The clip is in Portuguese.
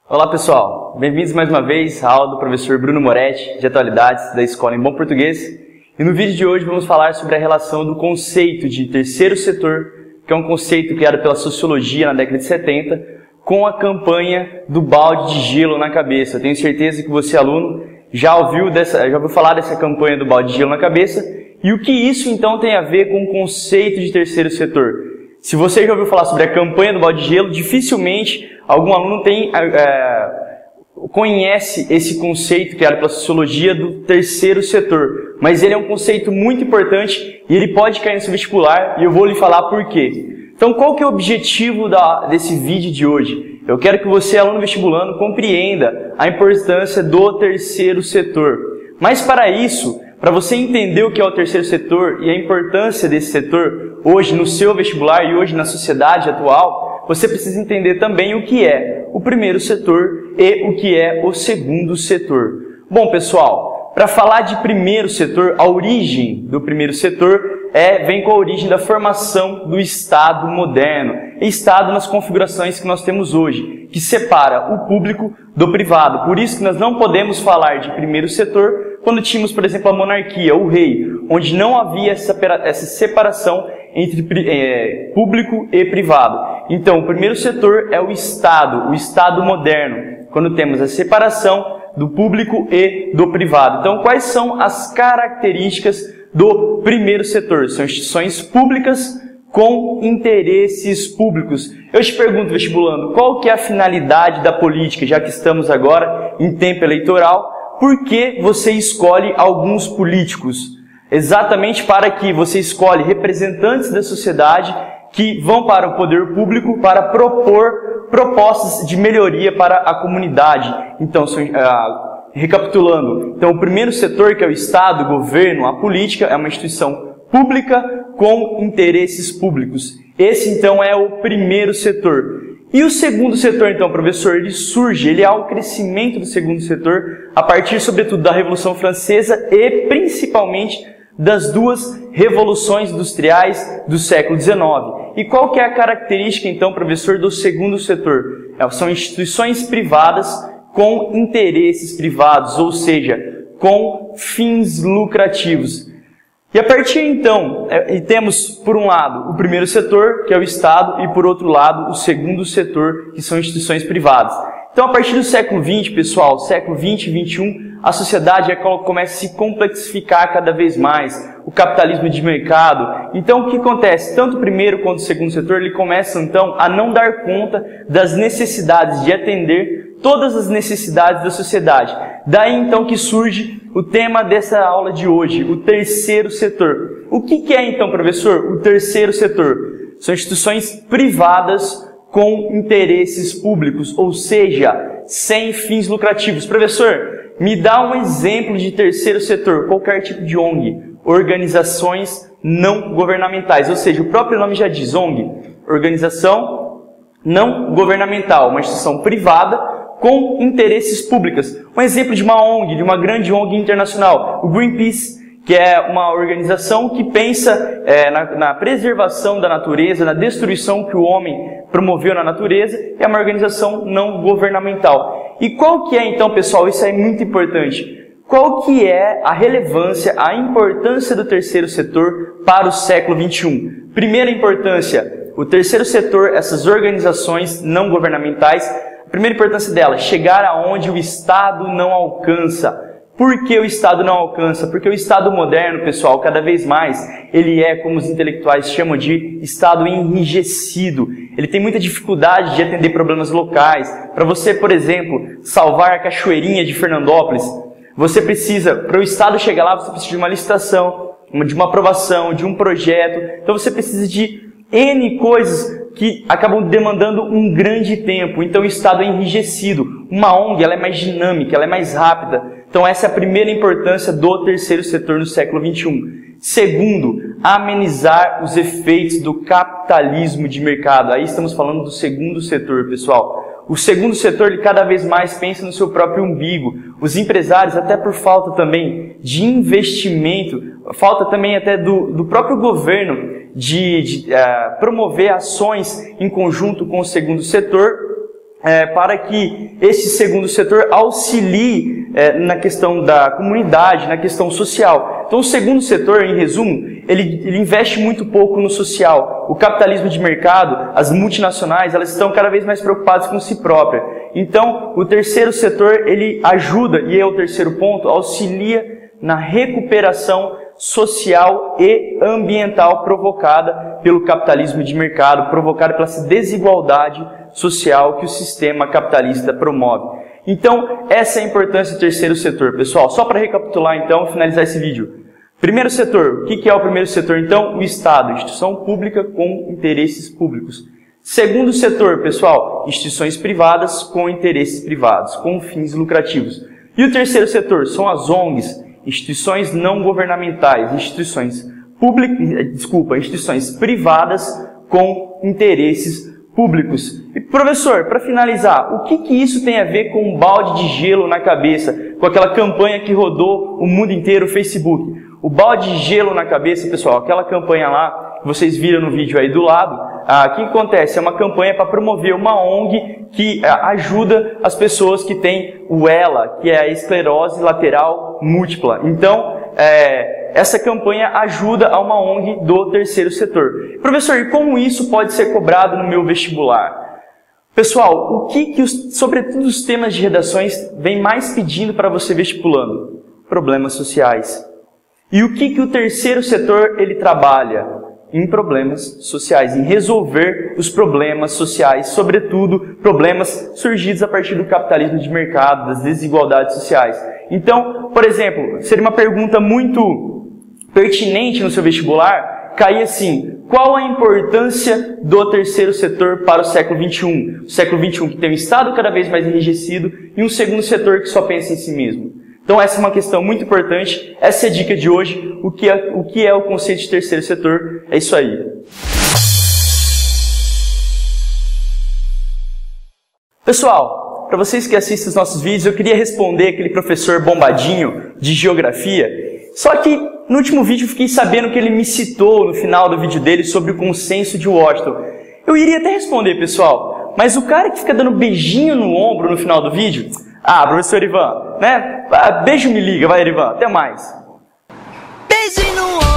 Olá pessoal, bem-vindos mais uma vez à aula do professor Bruno Moretti, de Atualidades da Escola em Bom Português. E no vídeo de hoje vamos falar sobre a relação do conceito de terceiro setor, que é um conceito criado pela sociologia na década de 70, com a campanha do balde de gelo na cabeça. Eu tenho certeza que você, aluno, já ouviu falar dessa campanha do balde de gelo na cabeça, e o que isso então tem a ver com o conceito de terceiro setor. Se você já ouviu falar sobre a campanha do balde de gelo, dificilmente algum aluno conhece esse conceito criado pela sociologia do terceiro setor. Mas ele é um conceito muito importante e ele pode cair no seu vestibular e eu vou lhe falar por quê. Então, qual que é o objetivo desse vídeo de hoje? Eu quero que você, aluno vestibulando, compreenda a importância do terceiro setor. Mas para isso, para você entender o que é o terceiro setor e a importância desse setor hoje no seu vestibular e hoje na sociedade atual, você precisa entender também o que é o primeiro setor e o que é o segundo setor. Bom, pessoal, para falar de primeiro setor, a origem do primeiro setor vem com a origem da formação do Estado moderno. Estado nas configurações que nós temos hoje, que separa o público do privado. Por isso que nós não podemos falar de primeiro setor quando tínhamos, por exemplo, a monarquia, o rei, onde não havia essa separação entre público e privado. Então, o primeiro setor é o Estado moderno, quando temos a separação do público e do privado. Então, quais são as características do primeiro setor? São instituições públicas com interesses públicos. Eu te pergunto, vestibulando, qual que é a finalidade da política, já que estamos agora em tempo eleitoral? Por que você escolhe alguns políticos? Exatamente para que você escolhe representantes da sociedade que vão para o poder público para propor propostas de melhoria para a comunidade. Então, recapitulando, então o primeiro setor, que é o Estado, o governo, a política, é uma instituição pública com interesses públicos. Esse então é o primeiro setor. E o segundo setor, então, professor, ele há o crescimento do segundo setor a partir, sobretudo, da Revolução Francesa e principalmente das duas revoluções industriais do século XIX. E qual que é a característica, então, professor, do segundo setor? São instituições privadas com interesses privados, ou seja, com fins lucrativos. E a partir, então, temos, por um lado, o primeiro setor, que é o Estado, e, por outro lado, o segundo setor, que são instituições privadas. Então, a partir do século XX, pessoal, século XX e XXI, a sociedade começa a se complexificar cada vez mais, o capitalismo de mercado. Então, o que acontece? Tanto o primeiro quanto o segundo setor, ele começa, então, a não dar conta das necessidades, de atender todas as necessidades da sociedade. Daí, então, que surge o tema dessa aula de hoje, o terceiro setor. O que é, então, professor, o terceiro setor? São instituições privadas com interesses públicos, ou seja, sem fins lucrativos. Professor, me dá um exemplo de terceiro setor, qualquer tipo de ONG, organizações não governamentais, ou seja, o próprio nome já diz, ONG, organização não governamental, uma instituição privada com interesses públicos. Um exemplo de uma ONG, de uma grande ONG internacional, o Greenpeace, que é uma organização que pensa na preservação da natureza, na destruição que o homem promoveu na natureza, é uma organização não governamental. E qual que é, então, pessoal, isso é muito importante, qual que é a relevância, a importância do terceiro setor para o século XXI? Primeira importância, o terceiro setor, essas organizações não governamentais, a primeira importância dela, chegar aonde o Estado não alcança. Por que o Estado não alcança? Porque o Estado moderno, pessoal, cada vez mais, ele é, como os intelectuais chamam de Estado enrijecido. Ele tem muita dificuldade de atender problemas locais. Para você, por exemplo, salvar a cachoeirinha de Fernandópolis, você precisa, para o Estado chegar lá, você precisa de uma licitação, de uma aprovação, de um projeto. Então você precisa de N coisas que acabam demandando um grande tempo. Então o Estado é enrijecido. Uma ONG ela é mais dinâmica, ela é mais rápida. Então essa é a primeira importância do terceiro setor no século XXI. Segundo, amenizar os efeitos do capitalismo de mercado. Aí estamos falando do segundo setor, pessoal. O segundo setor, ele cada vez mais pensa no seu próprio umbigo. Os empresários, até por falta também de investimento, falta também até do próprio governo de promover ações em conjunto com o segundo setor, para que esse segundo setor auxilie na questão da comunidade, na questão social. Então o segundo setor, em resumo, ele investe muito pouco no social. O capitalismo de mercado, as multinacionais, elas estão cada vez mais preocupadas com si própria. Então o terceiro setor, ele ajuda, e é o terceiro ponto, auxilia na recuperação social e ambiental provocada pelo capitalismo de mercado, provocada pela desigualdade social que o sistema capitalista promove. Então, essa é a importância do terceiro setor, pessoal. Só para recapitular, então, finalizar esse vídeo. Primeiro setor, o que é o primeiro setor? Então, o Estado, instituição pública com interesses públicos. Segundo setor, pessoal, instituições privadas com interesses privados, com fins lucrativos. E o terceiro setor são as ONGs, instituições não governamentais, instituições privadas com interesses públicos. E professor, para finalizar, o que isso tem a ver com um balde de gelo na cabeça, com aquela campanha que rodou o mundo inteiro, o Facebook? O balde de gelo na cabeça, pessoal, aquela campanha lá, que vocês viram no vídeo aí do lado, o que acontece? É uma campanha para promover uma ONG que ajuda as pessoas que têm o ELA, que é a esclerose lateral múltipla. Então, essa campanha ajuda a uma ONG do terceiro setor. Professor, e como isso pode ser cobrado no meu vestibular? Pessoal, o que sobretudo os temas de redações vem mais pedindo para você vestibulando? Problemas sociais. E o que o terceiro setor ele trabalha? Em problemas sociais, em resolver os problemas sociais, sobretudo problemas surgidos a partir do capitalismo de mercado, das desigualdades sociais. Então, por exemplo, seria uma pergunta muito pertinente no seu vestibular, cair assim: qual a importância do terceiro setor para o século XXI? O século XXI que tem um Estado cada vez mais enrijecido e um segundo setor que só pensa em si mesmo. Então essa é uma questão muito importante, essa é a dica de hoje, o que é o conceito de terceiro setor, é isso aí. Pessoal, para vocês que assistem os nossos vídeos, eu queria responder aquele professor bombadinho de geografia, só que no último vídeo eu fiquei sabendo que ele me citou no final do vídeo dele sobre o consenso de Washington. Eu iria até responder, pessoal, mas o cara que fica dando beijinho no ombro no final do vídeo... professor Ivan, né? Beijo, me liga, vai, Ivan, até mais. Beijo no